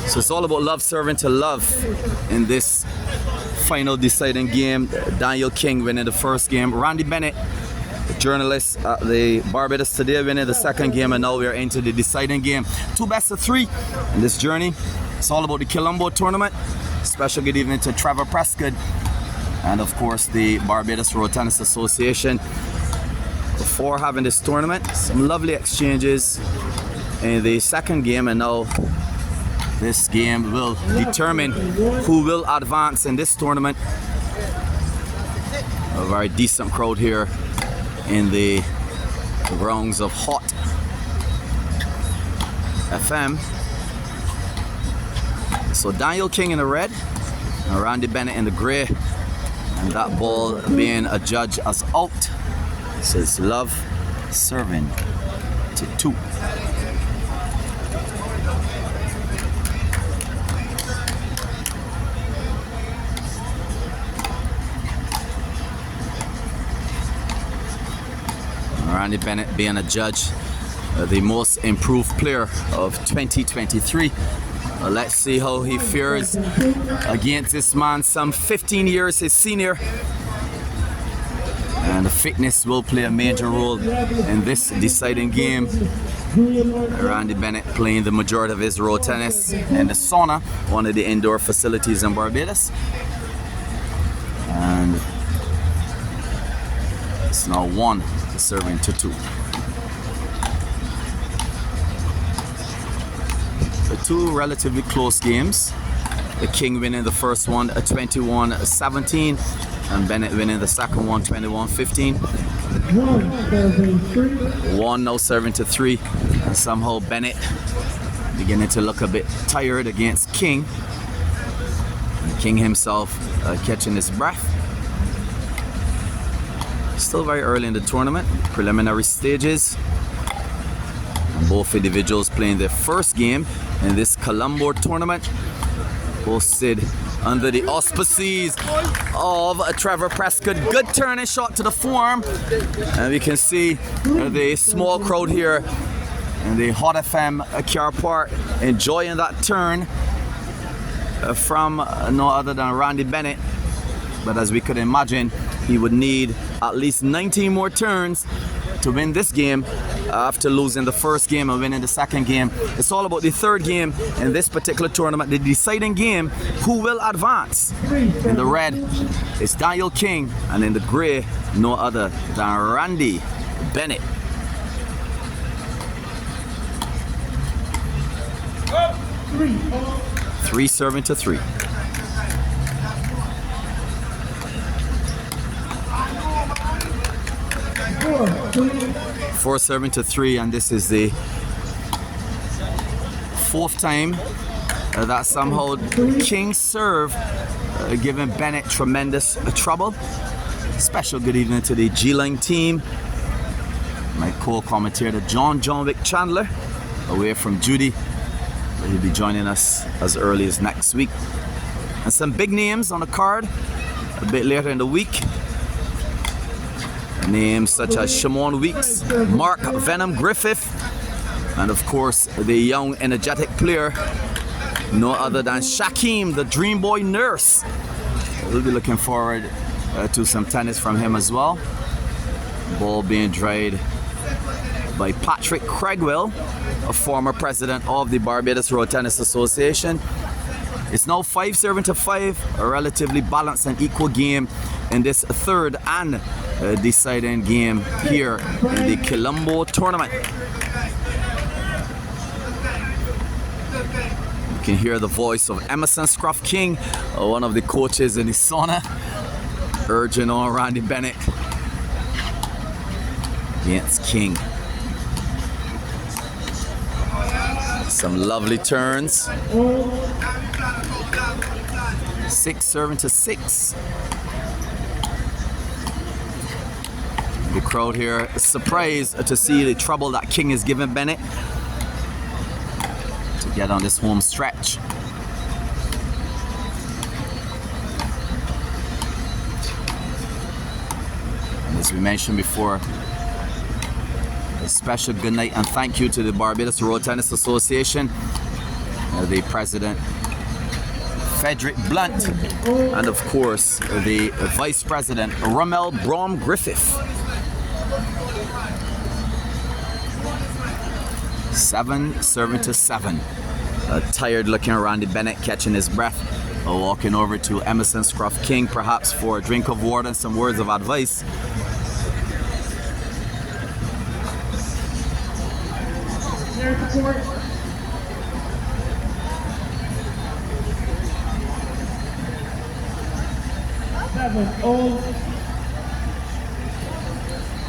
So it's all about love serving to love in this final deciding game. Daniel King winning the first game. Randy Bennett, the journalist at the Barbados Today, winning the second game, and now we are into the deciding game. 2 best of 3 in this journey. It's all about the Kilombo tournament. Special good evening to Trevor Prescott and of course the Barbados Road Tennis Association. Before having this tournament, some lovely exchanges in the second game, and now this game will determine who will advance in this tournament. A very decent crowd here in the grounds of Hot FM. So Daniel King in the red and Randy Bennett in the grey, and that ball being adjudged as out. So it's love serving to 2. Randy Bennett being adjudged the most improved player of 2023. Let's see how he fares against this man, some 15 years his senior. And the fitness will play a major role in this deciding game. Randy Bennett playing the majority of his road tennis in the sauna, one of the indoor facilities in Barbados. And it's now 1 serving to 2. The 2 relatively close games. The King winning the first one 21-17, and Bennett winning the second one 21-15. 1 now serving to 3, and somehow Bennett beginning to look a bit tired against King. And King himself catching his breath. Still very early in the tournament, preliminary stages. And both individuals playing their first game in this Kilombo tournament, hosted under the auspices of Trevor Prescott. Good turn and shot to the form, and we can see the small crowd here in the Hot FM car park enjoying that turn from no other than Randy Bennett. But as we could imagine, he would need at least 19 more turns to win this game after losing the first game and winning the second game. It's all about the third game in this particular tournament, the deciding game, who will advance. In the red, it's Daniel King, and in the grey, no other than Randy Bennett. Three serving to 3. 4 serving to 3, and this is the 4th time that somehow King's serve giving Bennett tremendous trouble. Special good evening to the G-Line team. My co-commentator John Wick Chandler, away from Judy. He'll be joining us as early as next week. And some big names on the card a bit later in the week. Names such as Shimon Weeks, Mark Venom Griffith, and of course the young energetic player, no other than Shaquem, the Dream Boy Nurse. We'll be looking forward to some tennis from him as well. Ball being dried by Patrick Craigwell, a former president of the Barbados Road Tennis Association. It's now 5 serving to 5, a relatively balanced and equal game in this third and deciding game here in the Kilombo tournament. You can hear the voice of Emerson Scruff King, one of the coaches in the sauna, urging on Randy Bennett against King. Some lovely turns. 6 serving to 6. The crowd here is surprised to see the trouble that King has given Bennett to get on this home stretch. And as we mentioned before, a special good night and thank you to the Barbados Road Tennis Association the president, Frederick Blunt, and of course the vice president, Rommel Brom Griffith. 7 serving to 7. A tired looking Randy Bennett catching his breath, walking over to Emerson Scruff King perhaps for a drink of water and some words of advice.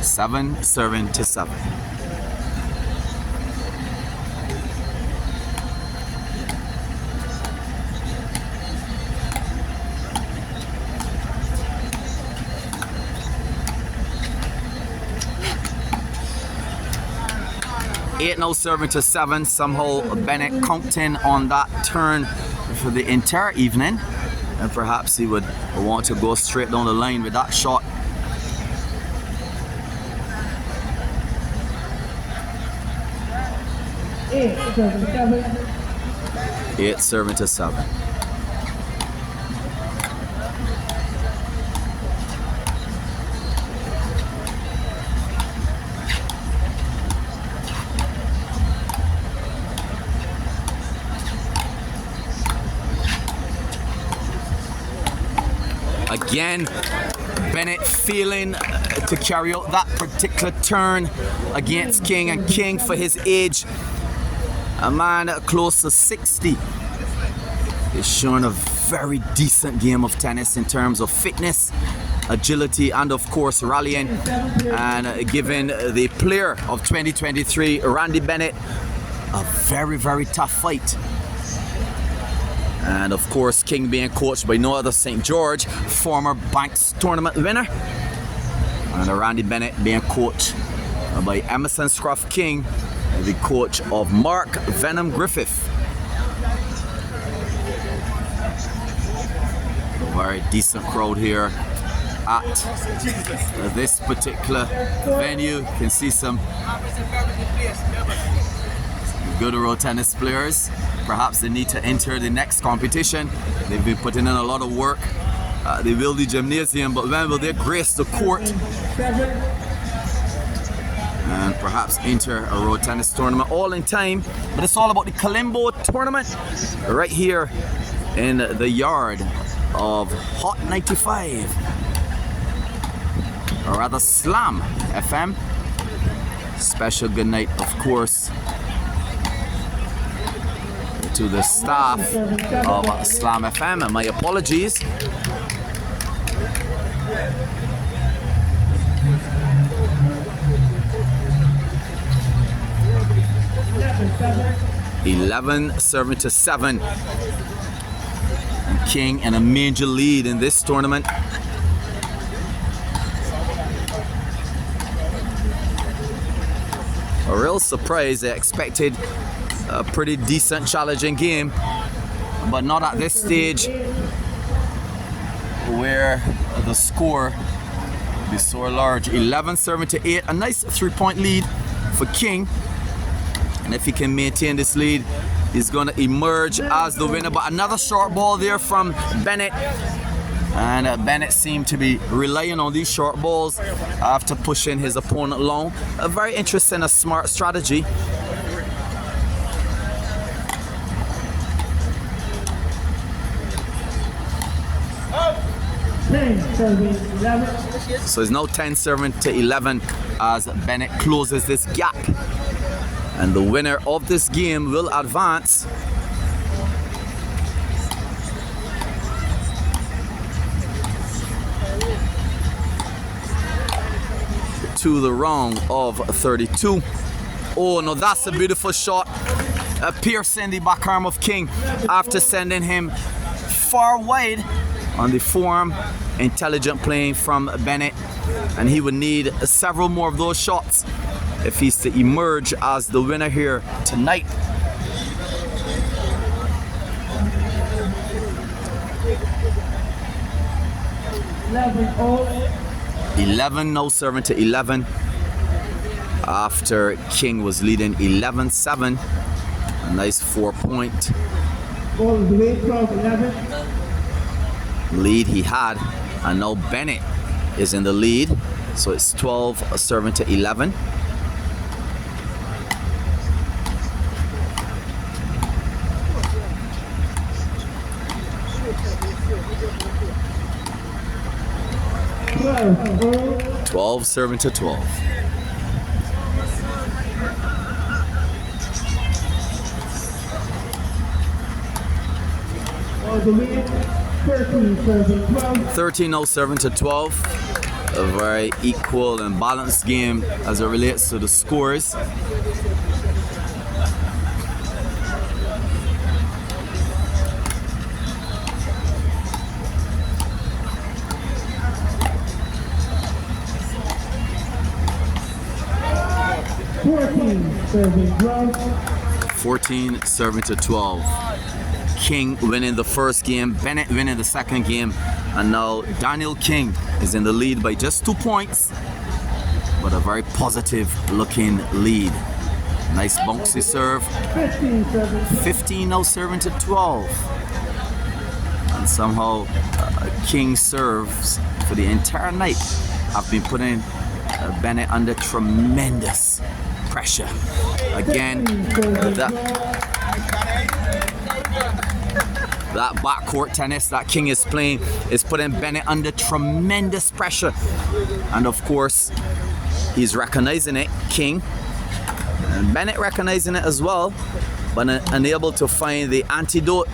Seven serving to 7. Eight now serving to 7. Somehow Bennett counting on that turn for the entire evening, and perhaps he would want to go straight down the line with that shot. Eight serving to 7. Again, Bennett feeling to carry out that particular turn against King, and King, for his age, a man close to 60, is showing a very decent game of tennis in terms of fitness, agility, and of course rallying, and giving the player of 2023, Randy Bennett, a very, very tough fight. And of course, King being coached by no other St. George, former Banks tournament winner. And Randy Bennett being coached by Emerson Scruff King, the coach of Mark Venom Griffith. A very decent crowd here at this particular venue. You can see some good road tennis players. Perhaps they need to enter the next competition. They've been putting in a lot of work. They will the gymnasium, but when will they grace the court and perhaps enter a road tennis tournament? All in time, but it's all about the Kilombo tournament right here in the yard of Hot 95, or rather Slam FM. Special good night, of course, to the staff of Slam FM, and my apologies. $11 serving to 7. And King in a major lead in this tournament. A real surprise. I expected a pretty decent, challenging game, but not at this stage where the score will be so large. 11 serving to 8. A nice 3-point lead for King, and if he can maintain this lead, he's going to emerge as the winner. But another short ball there from Bennett, and Bennett seemed to be relying on these short balls after pushing his opponent long. A very interesting, a smart strategy. So it's now 10 serving to 11 as Bennett closes this gap, and the winner of this game will advance to the round of 32. Oh no, that's a beautiful shot, piercing the backarm of King after sending him far wide on the forearm. Intelligent playing from Bennett, and he would need several more of those shots if he's to emerge as the winner here tonight. $11 now serving to 11 after King was leading 11-7. A nice 4-point lead he had, and now Bennett is in the lead, so it's 12 serving to 11. Serving to 12. Serving to 12. A very equal and balanced game as it relates to the scores. Serving to 12. King winning the first game, Bennett winning the second game, and now Daniel King is in the lead by just 2 points, but a very positive looking lead. Nice bouncy serve. 15 now serving to 12. And somehow King serves for the entire night have been putting Bennett under tremendous pressure. Again, that backcourt tennis that King is playing is putting Bennett under tremendous pressure. And of course, he's recognizing it, King. And Bennett recognizing it as well, but unable to find the antidote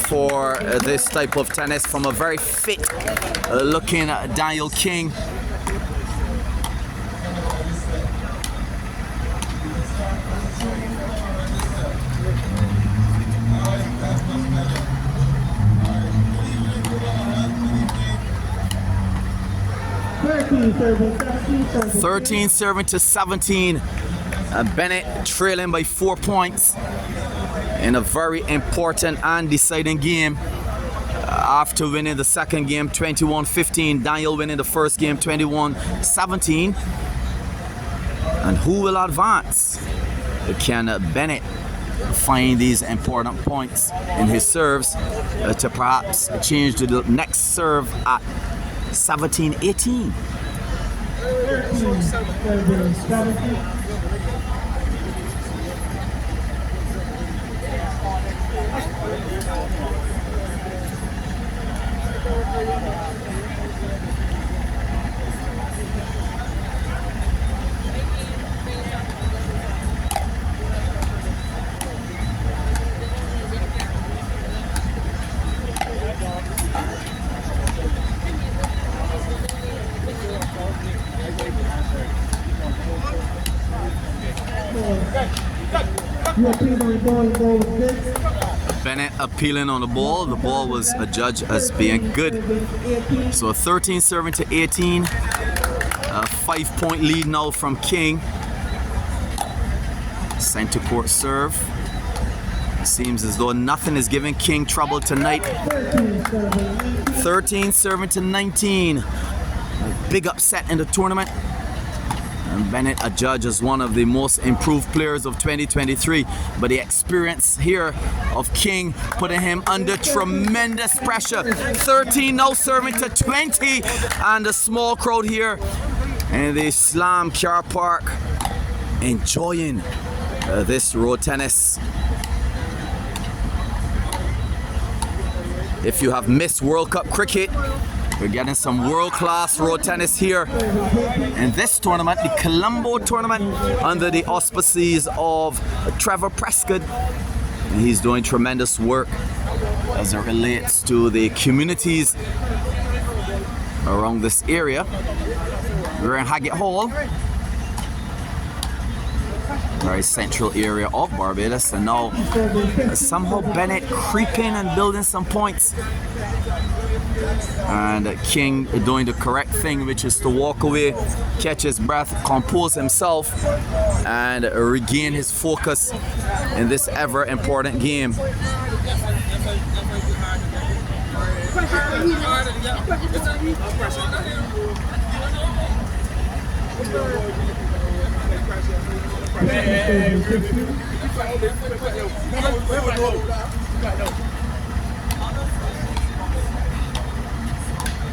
for this type of tennis from a very fit looking Daniel King. Serving to 17. Bennett trailing by 4 points in a very important and deciding game. After winning the second game 21-15, Daniel winning the first game 21-17. And who will advance? Can Bennett find these important points in his serves to perhaps change to the next serve at 17-18? Bennett appealing on the ball. The ball was adjudged as being good. So 13 serving to 18. A 5-point lead now from King. Center court serve. Seems as though nothing is giving King trouble tonight. 13 serving to 19. A big upset in the tournament. And Bennett adjudged as one of the most improved players of 2023. But the experience here of King putting him under tremendous pressure. 13 now serving to 20. And the small crowd here in the Slam Car Park enjoying this road tennis. If you have missed World Cup cricket, we're getting some world-class road tennis here in this tournament, the Kilombo tournament, under the auspices of Trevor Prescott. And he's doing tremendous work as it relates to the communities around this area. We're in Haggett Hall, very central area of Barbados, and now somehow Bennett creeping and building some points. And King doing the correct thing, which is to walk away, catch his breath, compose himself, and regain his focus in this ever important game.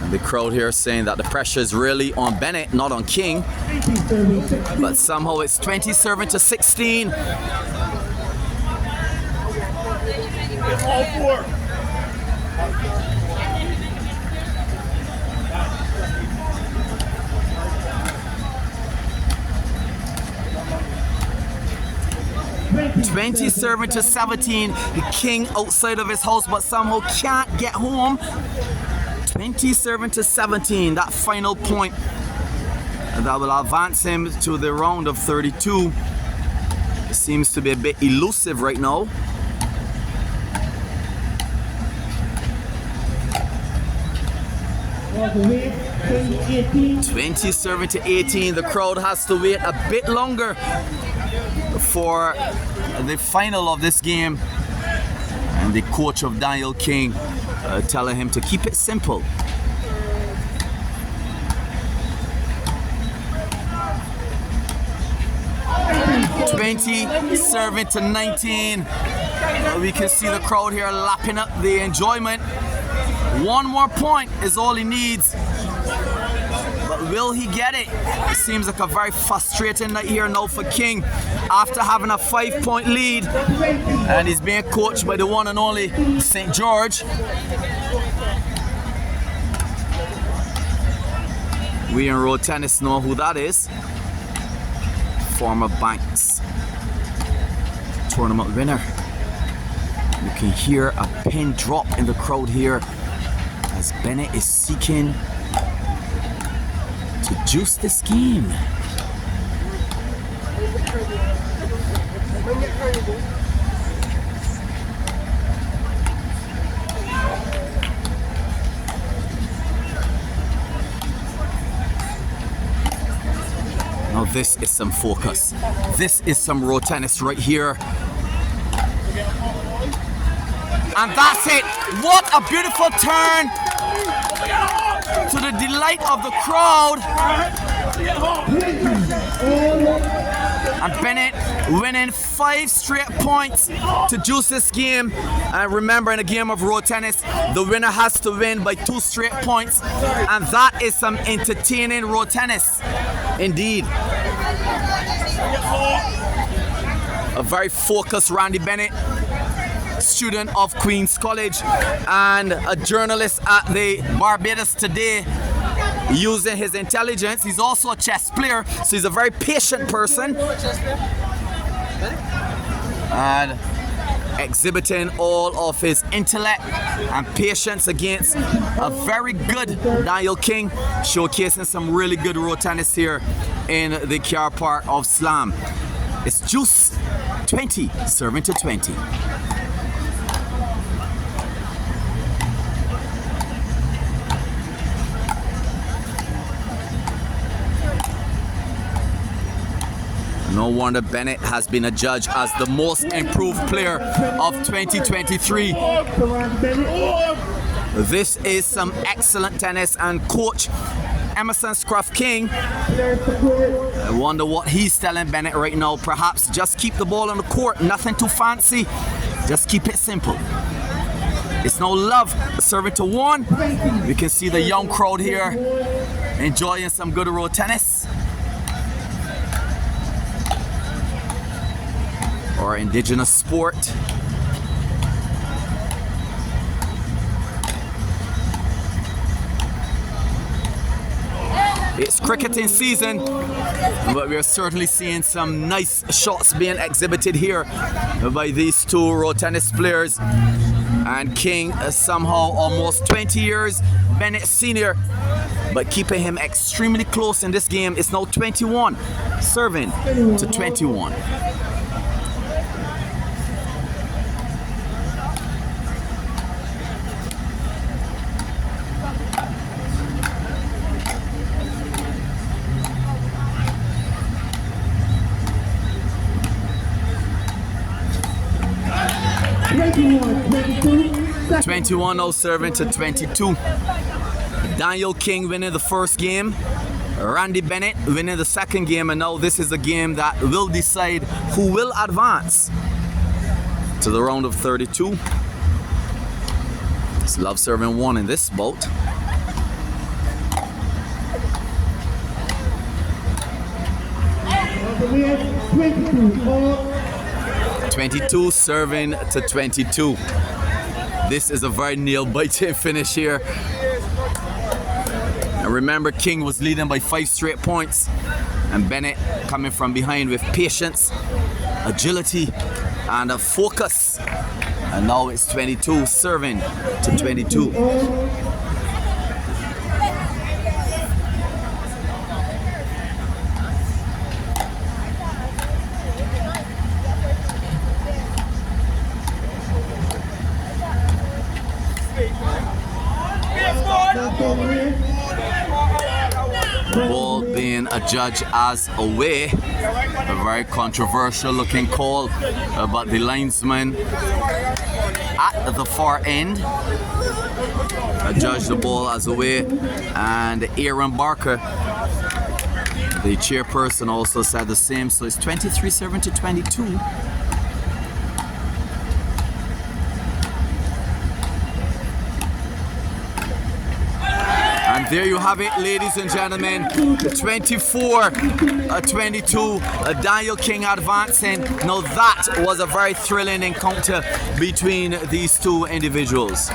And the crowd here saying that the pressure is really on Bennett, not on King. But somehow it's 20 serving to 16. All four. Serving to 17. The King outside of his house, but somehow can't get home. 20 serving to 17. That final point that will advance him to the round of 32. Seems to be a bit elusive right now. Serving to 18. The crowd has to wait a bit longer for the final of this game, and the coach of Daniel King telling him to keep it simple. Serving to 19. We can see the crowd here lapping up the enjoyment. One more point is all he needs. But will he get it? It seems like a very frustrating night here now for King after having a 5-point lead, and he's being coached by the one and only St. George. We in road tennis know who that is. Former Banks tournament winner. You can hear a pin drop in the crowd here as Bennett is seeking to juice this game. Now this is some focus. This is some road tennis right here. And that's it. What a beautiful turn, to the delight of the crowd. And Bennett winning 5 straight points to juice this game. And remember, in a game of road tennis, the winner has to win by 2 straight points. And that is some entertaining road tennis indeed. A very focused Randy Bennett, student of Queen's College and a journalist at the Barbados Today, using his intelligence. He's also a chess player, so he's a very patient person and exhibiting all of his intellect and patience against a very good Daniel King, showcasing some really good road tennis here in the car park of Slam. It's juice 20 serving to 20. No wonder Bennett has been adjudged as the most improved player of 2023. This is some excellent tennis, and Coach Emerson Scruff King, I wonder what he's telling Bennett right now. Perhaps just keep the ball on the court, nothing too fancy, just keep it simple. It's no love, serving to 1. We can see the young crowd here enjoying some good road tennis. Or indigenous sport. It's cricketing season, but we're certainly seeing some nice shots being exhibited here by these 2 road tennis players. And King is somehow almost 20 years Bennett senior, but keeping him extremely close in this game. It's now 21 serving to 21. Twenty-one, 21 now serving to 22. Daniel King winning the first game Randy Bennett winning the second game, and now this is a game that will decide who will advance to the round of 32. It's love serving one in this bout. $22. 22 serving to 22. This is a very nail-biting finish here. And remember, King was leading by 5 straight points, and Bennett coming from behind with patience, agility, and a focus. And now it's 22 serving to 22. Ball being adjudged as away. A very controversial looking call, but the linesman at the far end adjudged the ball as away, and Aaron Barker, the chairperson, also said the same. So it's 23 serving to 22. And there you have it, ladies and gentlemen. 24-22, Daniel King advancing. Now that was a very thrilling encounter between these two individuals.